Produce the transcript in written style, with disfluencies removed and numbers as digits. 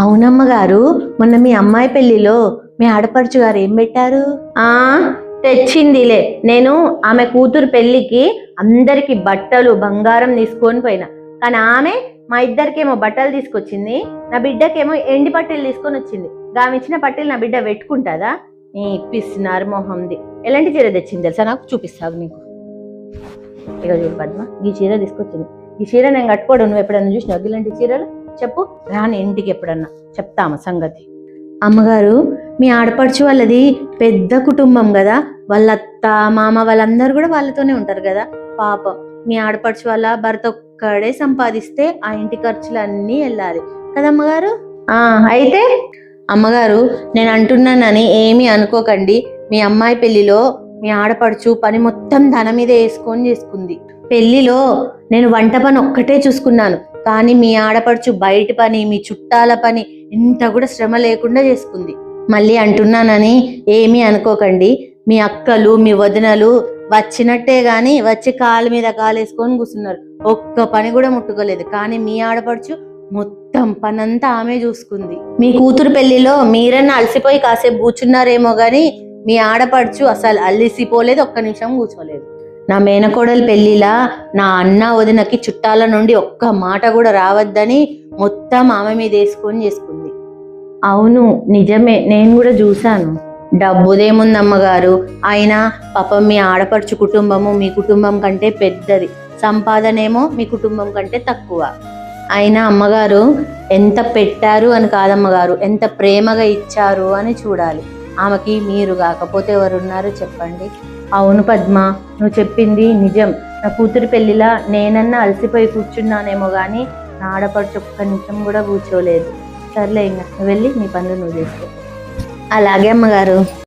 అవునమ్మ గారు, మొన్న మీ అమ్మాయి పెళ్లిలో మీ ఆడపడుచు గారు ఏం పెట్టారు? ఆ తెచ్చిందిలే. నేను ఆమె కూతురు పెళ్లికి అందరికి బట్టలు బంగారం తీసుకొని పోయినా, కానీ ఆమె మా ఇద్దరికేమో బట్టలు తీసుకొచ్చింది, నా బిడ్డకేమో ఎండి పట్టెలు తీసుకొని వచ్చింది. ఆమె ఇచ్చిన పట్టెలు నా బిడ్డ పెట్టుకుంటుందా? నీ పిసినారు మొహంది. ఎలాంటి చీర తెచ్చింది తెలుసా? నాకు చూపిస్తావు నీకు. ఇక చూడు పద్మ, ఈ చీర తీసుకొచ్చింది. ఈ చీర నేను కట్టుకోవడం నువ్వు ఎప్పుడన్నా చూసినావు? ఇలాంటి చీరలు చెప్పు, రాని ఇంటికి ఎప్పుడన్నా చెప్తామా సంగతి. అమ్మగారు, మీ ఆడపడుచు వాళ్ళది పెద్ద కుటుంబం కదా, వాళ్ళ అత్త మామ వాళ్ళందరూ కూడా వాళ్ళతోనే ఉంటారు కదా. పాపం మీ ఆడపడుచు వాళ్ళ భర్త ఒక్కడే సంపాదిస్తే ఆ ఇంటి ఖర్చులు అన్నీ వెళ్ళాలి కదమ్మగారు. అయితే అమ్మగారు, నేను అంటున్నానని ఏమీ అనుకోకండి. మీ అమ్మాయి పెళ్లిలో మీ ఆడపడుచు పని మొత్తం తన మీద వేసుకొని చేసుకుంది. పెళ్లిలో నేను వంట పని ఒక్కటే చూసుకున్నాను, కానీ మీ ఆడపడుచు బయట పని, మీ చుట్టాల పని ఇంత కూడా శ్రమ లేకుండా చేసుకుంది. మళ్ళీ అంటున్నానని ఏమీ అనుకోకండి. మీ అక్కలు మీ వదినలు వచ్చినట్టే గాని వచ్చి కాలు మీద కాలేసుకొని కూర్చున్నారు, ఒక్క పని కూడా ముట్టుకోలేదు. కానీ మీ ఆడపడుచు మొత్తం పనంతా ఆమె చూసుకుంది. మీ కూతురు పెళ్లిలో మీరన్నా అలసిపోయి కాసేపు కూర్చున్నారేమో గాని మీ ఆడపడుచు అసలు అలసిపోలేదు, ఒక్క నిమిషం కూర్చోలేదు. నా మేనకోడలు పెళ్లిలా నా అన్న వదినకి చుట్టాల నుండి ఒక్క మాట కూడా రావద్దని మొత్తం ఆమె మీద వేసుకొని చేసుకుంది. అవును నిజమే, నేను కూడా చూశాను. డబ్బుదేముందమ్మగారు, అయినా పాపం మీ ఆడపడుచు కుటుంబము మీ కుటుంబం కంటే పెద్దది, సంపాదనేమో మీ కుటుంబం కంటే తక్కువ. అయినా అమ్మగారు, ఎంత పెట్టారు అని కాదమ్మగారు, ఎంత ప్రేమగా ఇచ్చారు అని చూడాలి. ఆమెకి మీరు కాకపోతే ఎవరున్నారు చెప్పండి. అవును పద్మ, నువ్వు చెప్పింది నిజం. నా కూతురు పెళ్లిలా నేనన్నా అలసిపోయి కూర్చున్నానేమో కానీ నా ఆడపడుచు ఒక్క నిమిషం కూడా కూర్చోలేదు. సర్లే, ఇంకా నువ్వు వెళ్ళి నీ పనులు నువ్వు చేసుకో. అలాగే అమ్మగారు.